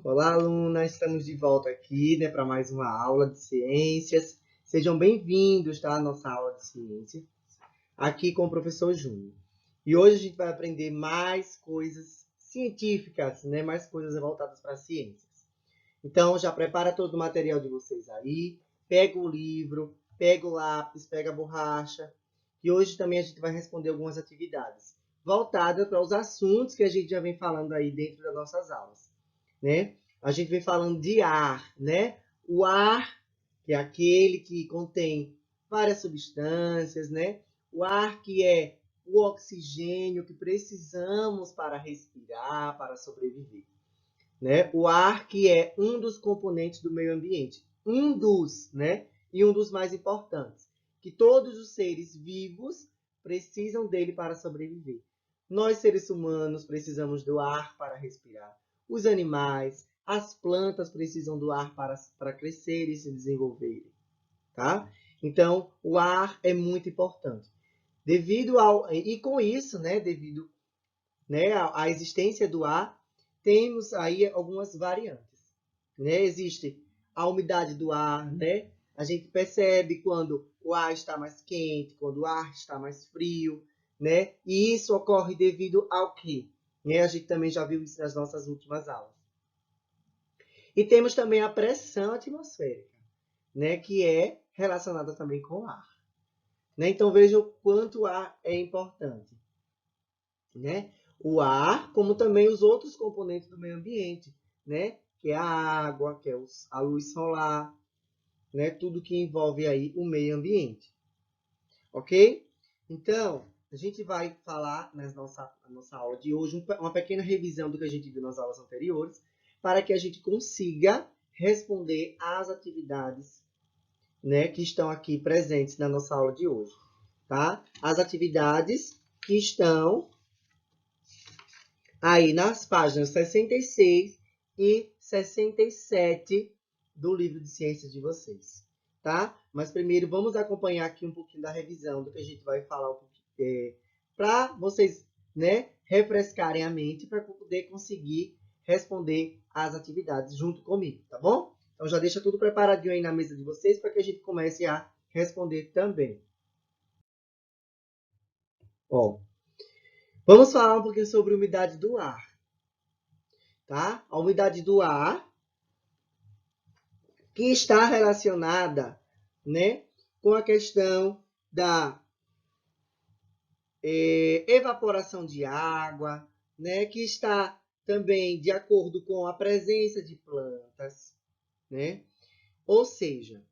Olá, aluna! Estamos de volta aqui, né, para mais uma aula de ciências. Sejam bem-vindos, tá, à nossa aula de ciências, aqui com o professor Júnior. E hoje a gente vai aprender mais coisas científicas, né, mais coisas voltadas para ciências. Então, já prepara todo o material de vocês aí, pega o livro, pega o lápis, pega a borracha, e hoje também a gente vai responder algumas atividades voltadas para os assuntos que a gente já vem falando aí dentro das nossas aulas. Né? A gente vem falando de ar, né? O ar, que é aquele que contém várias substâncias, né? O ar que é o oxigênio que precisamos para respirar, para sobreviver, né? O ar que é um dos componentes do meio ambiente, um dos, né? E um dos mais importantes, que todos os seres vivos precisam dele para sobreviver. Nós, seres humanos, precisamos do ar para respirar. Os animais, as plantas precisam do ar para crescer e se desenvolverem, tá? Então, o ar é muito importante. E com isso, né, devido, né, à existência do ar, temos aí algumas variantes, né? Existe a umidade do ar, né? A gente percebe quando o ar está mais quente, quando o ar está mais frio, né? E isso ocorre devido ao quê? Né? A gente também já viu isso nas nossas últimas aulas. E temos também a pressão atmosférica, né? Que é relacionada também com o ar. Né? Então veja o quanto o ar é importante, né? O ar, como também os outros componentes do meio ambiente, né? Que é a água, que é a luz solar, né? Tudo que envolve aí o meio ambiente, ok? Então, a gente vai falar na nossa aula de hoje uma pequena revisão do que a gente viu nas aulas anteriores, para que a gente consiga responder às atividades, né, que estão aqui presentes na nossa aula de hoje, tá? As atividades que estão aí nas páginas 66 e 67 do livro de ciências de vocês, tá? Mas primeiro vamos acompanhar aqui um pouquinho da revisão do que a gente vai falar para vocês, né, refrescarem a mente para poder conseguir responder às atividades junto comigo, tá bom? Então já deixa tudo preparadinho aí na mesa de vocês para que a gente comece a responder também. Ó, vamos falar um pouquinho sobre a umidade do ar. Tá? A umidade do ar, que está relacionada, né, com a questão da evaporação de água, né, que está também de acordo com a presença de plantas, né? Ou seja,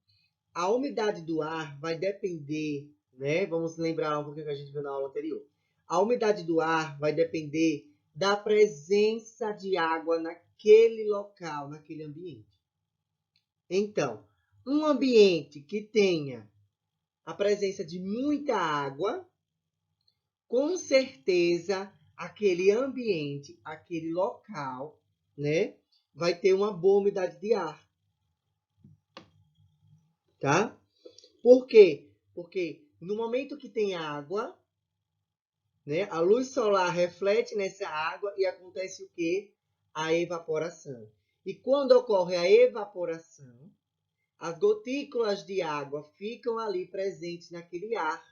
a umidade do ar vai depender, né? Vamos lembrar um pouquinho que a gente viu na aula anterior. A umidade do ar vai depender da presença de água naquele local, naquele ambiente. Então, um ambiente que tenha a presença de muita água, com certeza aquele ambiente, aquele local, né, vai ter uma boa umidade de ar. Tá? Por quê? Porque no momento que tem água, né, a luz solar reflete nessa água e acontece o quê? A evaporação. E quando ocorre a evaporação, as gotículas de água ficam ali presentes naquele ar.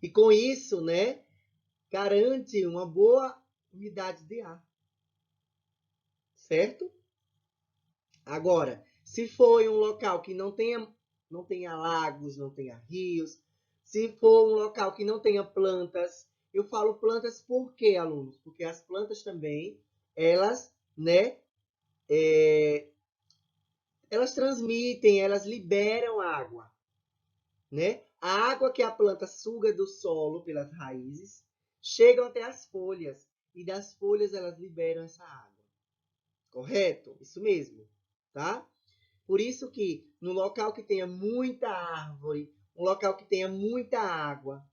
E com isso, né, garante uma boa umidade de ar. Certo? Agora, se for em um local que não tenha lagos, não tenha rios, se for um local que não tenha plantas, eu falo plantas por quê, alunos? Porque as plantas também, elas, né, elas transmitem, elas liberam água, né? A água que a planta suga do solo pelas raízes chega até as folhas e das folhas elas liberam essa água. Correto? Isso mesmo, tá? Por isso que no local que tenha muita árvore, um local que tenha muita água,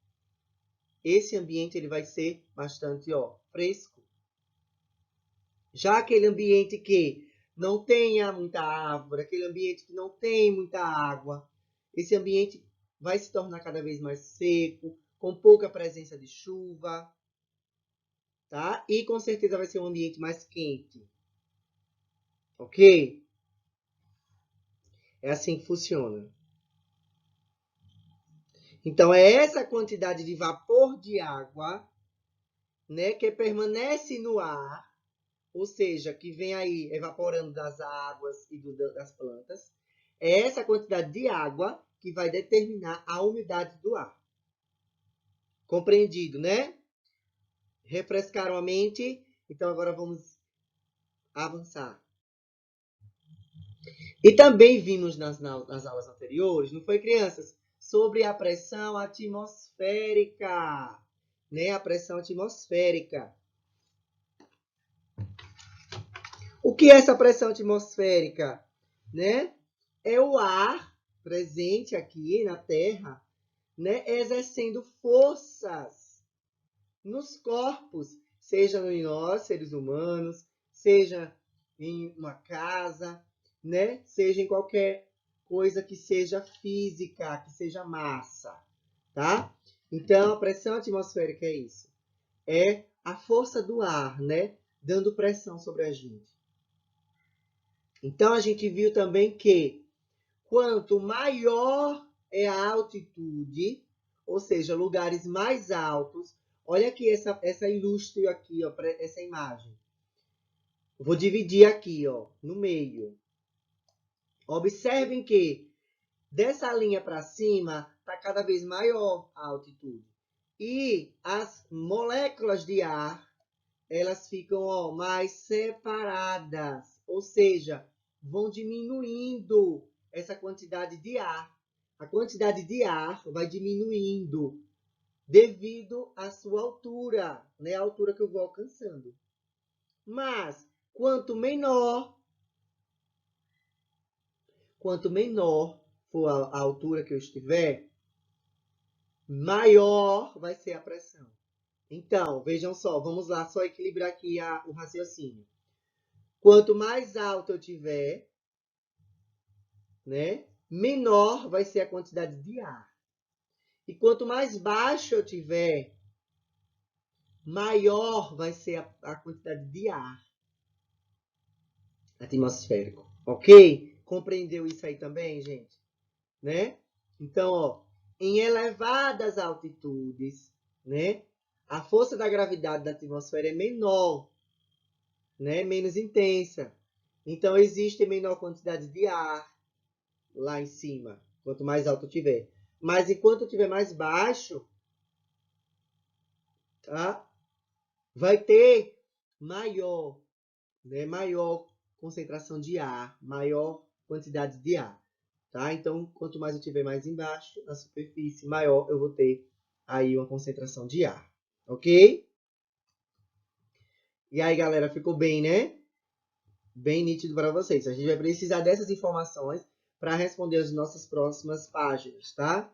esse ambiente ele vai ser bastante, fresco. Já aquele ambiente que não tenha muita árvore, aquele ambiente que não tem muita água, esse ambiente vai se tornar cada vez mais seco, com pouca presença de chuva, tá? E com certeza vai ser um ambiente mais quente. Ok? É assim que funciona. Então, é essa quantidade de vapor de água, né, que permanece no ar, ou seja, que vem aí evaporando das águas e das plantas, é essa quantidade de água que vai determinar a umidade do ar. Compreendido, né? Refrescaram a mente? Então agora vamos avançar. E também vimos nas aulas anteriores, não foi, crianças? Sobre a pressão atmosférica, né? A pressão atmosférica. O que é essa pressão atmosférica? Né? É o ar presente aqui na Terra, né? Exercendo forças nos corpos, seja em nós, seres humanos, seja em uma casa, né? Seja em qualquer coisa que seja física, que seja massa, tá? Então, a pressão atmosférica é isso. É a força do ar, né? Dando pressão sobre a gente. Então, a gente viu também que quanto maior é a altitude, ou seja, lugares mais altos. Olha aqui essa ilustre aqui, ó, essa imagem. Vou dividir aqui, ó, no meio. Observem que dessa linha para cima está cada vez maior a altitude. E as moléculas de ar, elas ficam, ó, mais separadas, ou seja, vão diminuindo essa quantidade de ar. A quantidade de ar vai diminuindo devido à sua altura, né? A altura que eu vou alcançando. Mas quanto menor for a altura que eu estiver, maior vai ser a pressão. Então, vejam só, vamos lá, só equilibrar aqui o raciocínio. Quanto mais alto eu tiver, né, menor vai ser a quantidade de ar. E quanto mais baixo eu tiver, maior vai ser a quantidade de ar atmosférico. Ok? Compreendeu isso aí também, gente? Né? Então, ó, em elevadas altitudes, né, a força da gravidade da atmosfera é menor, né, menos intensa. Então, existe menor quantidade de ar lá em cima, quanto mais alto tiver. Mas enquanto tiver mais baixo, tá? Vai ter maior, né? Maior concentração de ar, maior quantidade de ar, tá? Então, quanto mais eu tiver mais embaixo, na superfície, maior eu vou ter aí uma concentração de ar, ok? E aí, galera, ficou bem, né? Bem nítido para vocês. A gente vai precisar dessas informações para responder as nossas próximas páginas, tá?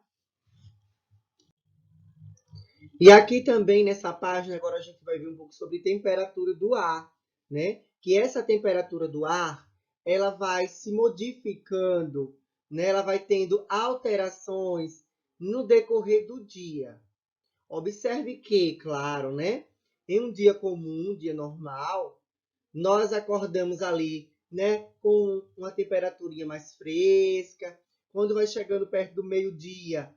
E aqui também nessa página, agora a gente vai ver um pouco sobre temperatura do ar, né? Que essa temperatura do ar, ela vai se modificando, né? Ela vai tendo alterações no decorrer do dia. Observe que, claro, né? Em um dia comum, um dia normal, nós acordamos ali, né? Com uma temperaturinha mais fresca. Quando vai chegando perto do meio-dia,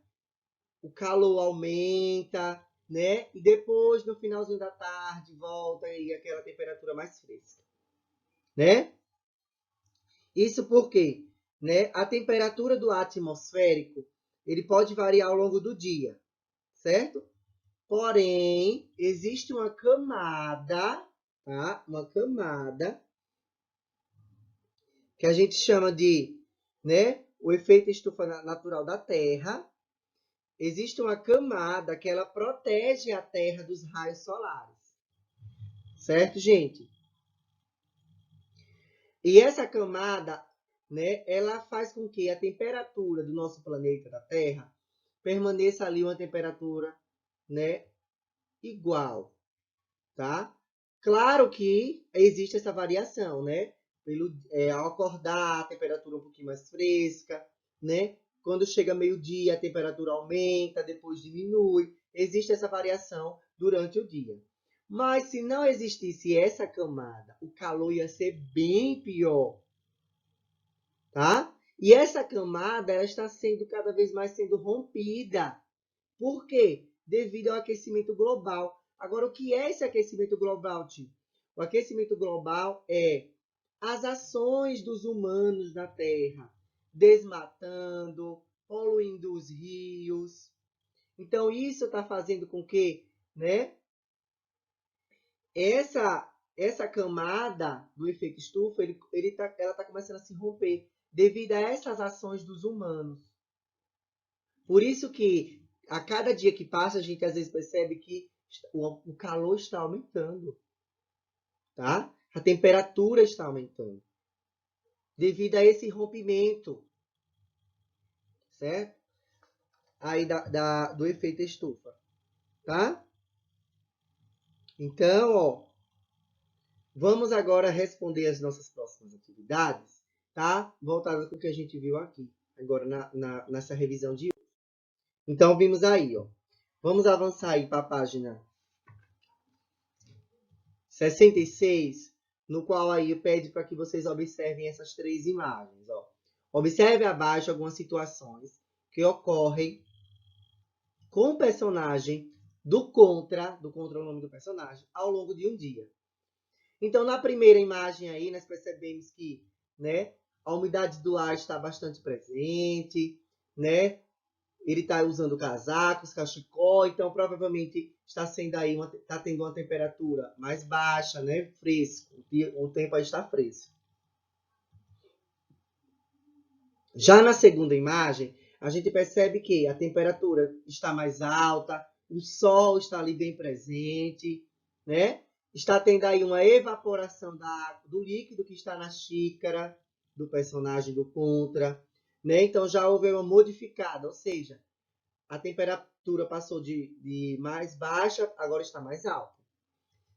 o calor aumenta, né? E depois, no finalzinho da tarde, volta aí aquela temperatura mais fresca, né? Isso porque, né, a temperatura do ar atmosférico, ele pode variar ao longo do dia, certo? Porém, existe uma camada, tá? Uma camada que a gente chama de, né, o efeito estufa natural da Terra. Existe uma camada que ela protege a Terra dos raios solares. Certo, gente? E essa camada, né, ela faz com que a temperatura do nosso planeta, da Terra, permaneça ali uma temperatura, né, igual, tá? Claro que existe essa variação, né? Ao acordar, a temperatura um pouquinho mais fresca, né? Quando chega meio-dia, a temperatura aumenta, depois diminui. Existe essa variação durante o dia. Mas se não existisse essa camada, o calor ia ser bem pior, tá? E essa camada, ela está sendo cada vez mais sendo rompida. Por quê? Devido ao aquecimento global. Agora, o que é esse aquecimento global, tio? O aquecimento global é as ações dos humanos na Terra, desmatando, poluindo os rios. Então, isso está fazendo com que, né, essa camada do efeito estufa, ela está começando a se romper devido a essas ações dos humanos. Por isso que a cada dia que passa, a gente às vezes percebe que o calor está aumentando, tá? A temperatura está aumentando devido a esse rompimento, certo? Aí do efeito estufa, tá? Então, ó, vamos agora responder as nossas próximas atividades, tá? Voltadas com o que a gente viu aqui, agora nessa revisão de hoje. Então, vimos aí, ó. Vamos avançar aí para a página 66, no qual aí pede para que vocês observem essas três imagens, ó. Observe abaixo algumas situações que ocorrem com o personagem do contra é o nome do personagem, ao longo de um dia. Então, na primeira imagem aí, nós percebemos que, né, a umidade do ar está bastante presente, né? Ele está usando casacos, cachecol, então provavelmente está sendo aí está tendo uma temperatura mais baixa, né? Fresco, o tempo aí está fresco. Já na segunda imagem, a gente percebe que a temperatura está mais alta, o sol está ali bem presente, né? Está tendo aí uma evaporação do líquido que está na xícara do personagem do contra, né? Então já houve uma modificada, ou seja, a temperatura passou de mais baixa, agora está mais alta.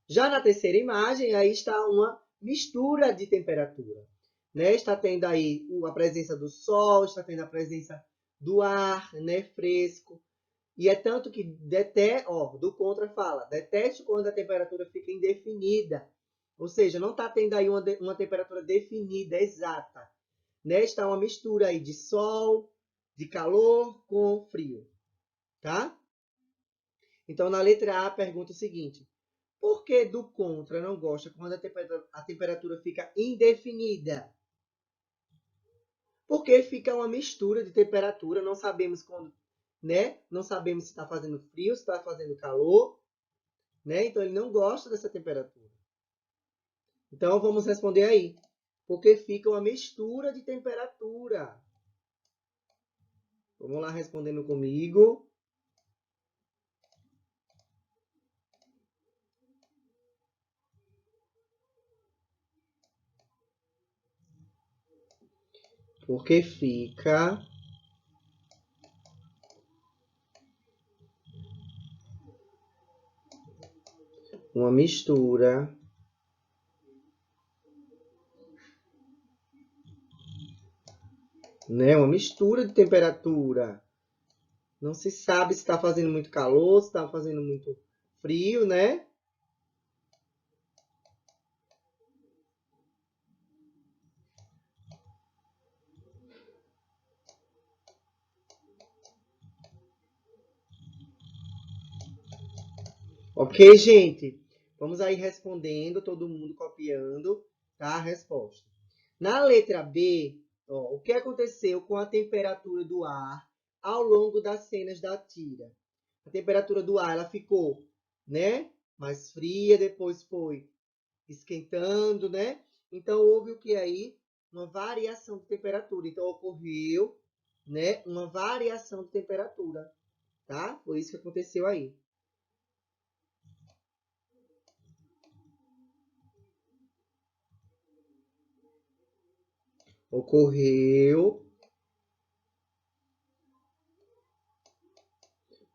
Já na terceira imagem, aí está uma mistura de temperatura, né? Está tendo aí a presença do sol, está tendo a presença do ar, né, fresco. E é tanto que do contra fala, deteste quando a temperatura fica indefinida. Ou seja, não está tendo aí uma temperatura definida, exata. Né? Está uma mistura aí de sol, de calor com frio. Tá? Então, na letra A, pergunta o seguinte: por que do contra não gosta quando a temperatura fica indefinida? Porque fica uma mistura de temperatura, não sabemos quando, né? Não sabemos se está fazendo frio, se está fazendo calor, né? Então ele não gosta dessa temperatura. Então vamos responder aí. Porque fica uma mistura de temperatura. Vamos lá respondendo comigo. Porque fica uma mistura né? Uma mistura de temperatura. Não se sabe se está fazendo muito calor, se está fazendo muito frio, né? Ok, gente? Vamos aí respondendo, todo mundo copiando, tá? A resposta. Na letra B, ó, o que aconteceu com a temperatura do ar ao longo das cenas da tira? A temperatura do ar ela ficou, né, mais fria, depois foi esquentando, né? Então houve o que aí? Uma variação de temperatura. Então ocorreu, né, uma variação de temperatura, tá? Foi isso que aconteceu aí. Ocorreu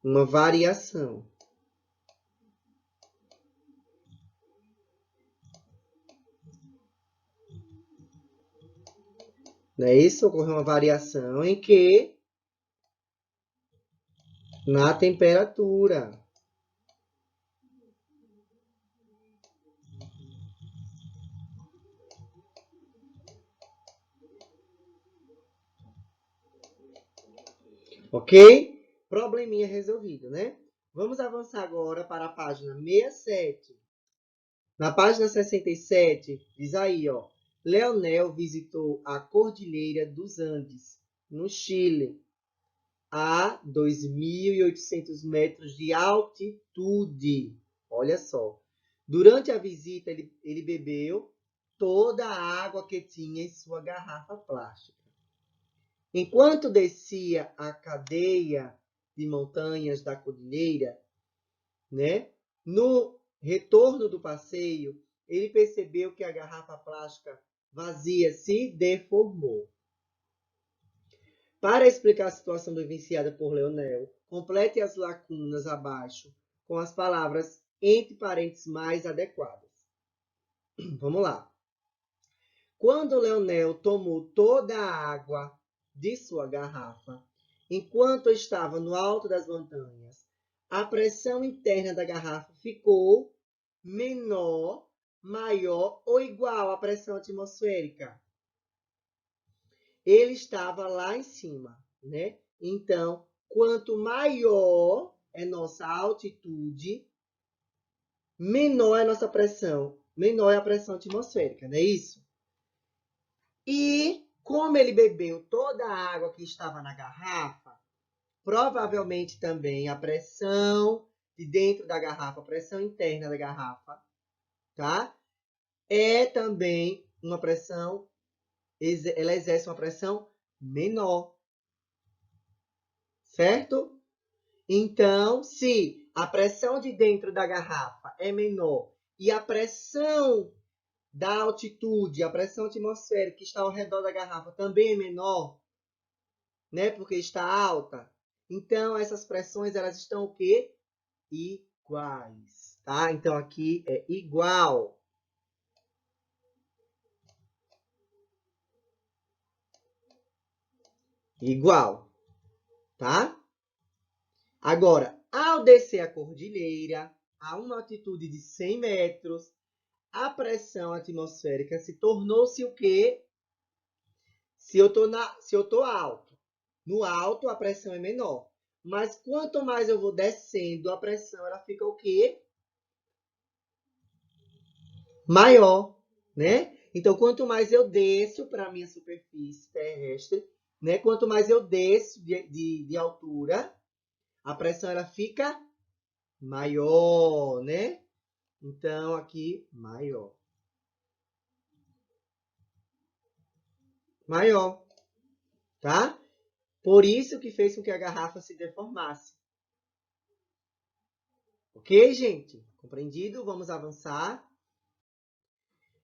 uma variação. Não é isso? Ocorreu uma variação em que? Na temperatura. Ok? Probleminha resolvido, né? Vamos avançar agora para a página 67. Na página 67, diz aí, ó. Leonel visitou a Cordilheira dos Andes, no Chile, a 2.800 metros de altitude. Olha só. Durante a visita, ele bebeu toda a água que tinha em sua garrafa plástica. Enquanto descia a cadeia de montanhas da cordilheira, né, no retorno do passeio, ele percebeu que a garrafa plástica vazia se deformou. Para explicar a situação vivenciada por Leonel, complete as lacunas abaixo com as palavras entre parênteses mais adequadas. Vamos lá. Quando Leonel tomou toda a água de sua garrafa, enquanto estava no alto das montanhas, a pressão interna da garrafa ficou menor, maior ou igual à pressão atmosférica. Ele estava lá em cima, né? Então, quanto maior é nossa altitude, menor é nossa pressão, menor é a pressão atmosférica, não é isso? E como ele bebeu toda a água que estava na garrafa, provavelmente também a pressão de dentro da garrafa, a pressão interna da garrafa, tá? É também uma pressão, ela exerce uma pressão menor, certo? Então, se a pressão de dentro da garrafa é menor e a pressão da altitude, a pressão atmosférica que está ao redor da garrafa também é menor, né? Porque está alta. Então, essas pressões, elas estão o quê? Iguais, tá? Então, aqui é igual. Igual, tá? Agora, ao descer a cordilheira, a uma altitude de 100 metros, a pressão atmosférica se tornou-se o quê? Se eu tô alto. No alto, a pressão é menor. Mas quanto mais eu vou descendo, a pressão ela fica o quê? Maior, né? Então, quanto mais eu desço para a minha superfície terrestre, né? Quanto mais eu desço de altura, a pressão ela fica maior, né? Então, aqui, maior. Maior, tá? Por isso que fez com que a garrafa se deformasse. Ok, gente? Compreendido? Vamos avançar.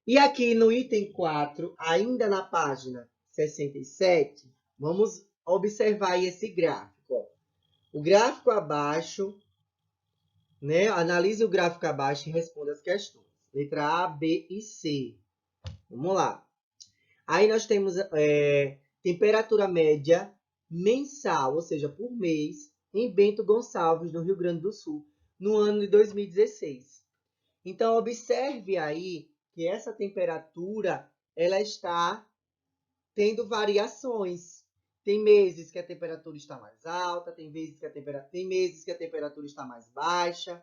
E aqui no item 4, ainda na página 67, vamos observar esse gráfico. Ó. O gráfico abaixo, né? Analise o gráfico abaixo e responda as questões. Letra A, B e C. Vamos lá. Aí nós temos temperatura média mensal, ou seja, por mês, em Bento Gonçalves, no Rio Grande do Sul, no ano de 2016. Então, observe aí que essa temperatura ela está tendo variações. Tem meses que a temperatura está mais alta, tem meses que a temperatura está mais baixa,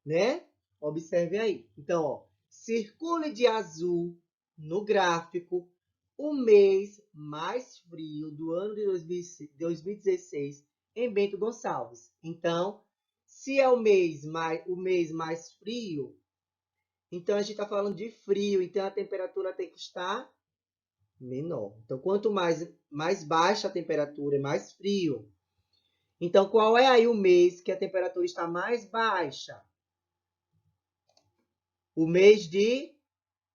né? Observe aí. Então, ó, circule de azul no gráfico o mês mais frio do ano de 2016 em Bento Gonçalves. Então, se é o mês mais frio, então a gente está falando de frio, então a temperatura tem que estar menor. Então, quanto mais baixa a temperatura, é mais frio. Então, qual é aí o mês que a temperatura está mais baixa? O mês de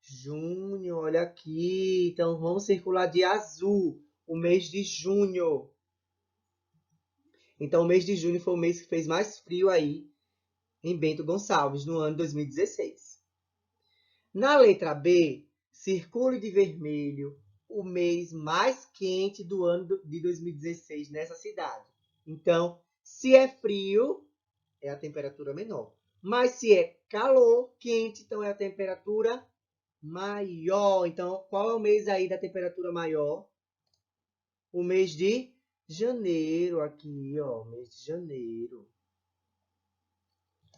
junho, olha aqui. Então, vamos circular de azul. O mês de junho. Então, o mês de junho foi o mês que fez mais frio aí em Bento Gonçalves, no ano de 2016. Na letra B, circule de vermelho o mês mais quente do ano de 2016 nessa cidade. Então, se é frio, é a temperatura menor. Mas se é calor, quente, então é a temperatura maior. Então, qual é o mês aí da temperatura maior? O mês de janeiro aqui, ó, mês de janeiro,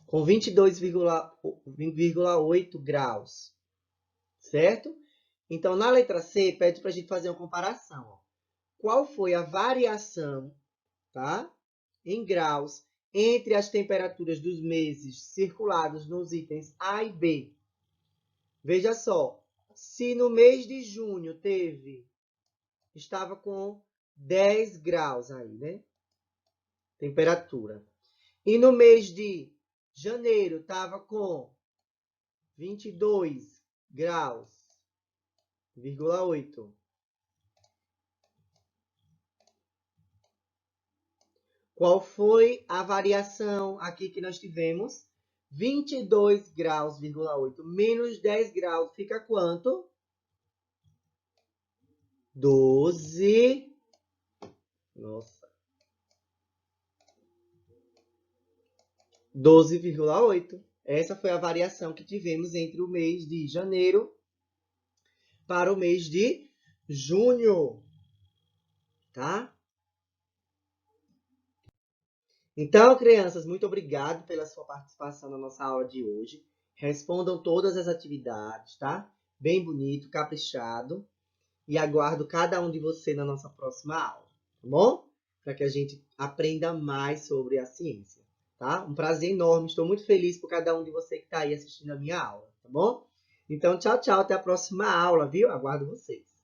com 22,8 graus, certo? Então, na letra C, pede para a gente fazer uma comparação. Ó. Qual foi a variação, tá, em graus entre as temperaturas dos meses circulados nos itens A e B? Veja só, se no mês de junho estava com 10 graus aí, né? Temperatura. E no mês de janeiro estava com 22 graus, 8. Qual foi a variação aqui que nós tivemos? 22 graus, 8. Menos 10 graus fica quanto? 12. Nossa. 12,8. Essa foi a variação que tivemos entre o mês de janeiro para o mês de junho. Tá? Então, crianças, muito obrigado pela sua participação na nossa aula de hoje. Respondam todas as atividades, tá? Bem bonito, caprichado. E aguardo cada um de vocês na nossa próxima aula, tá bom? Para que a gente aprenda mais sobre a ciência, tá? Um prazer enorme, estou muito feliz por cada um de vocês que está aí assistindo a minha aula, tá bom? Então, tchau, tchau, até a próxima aula, viu? Aguardo vocês.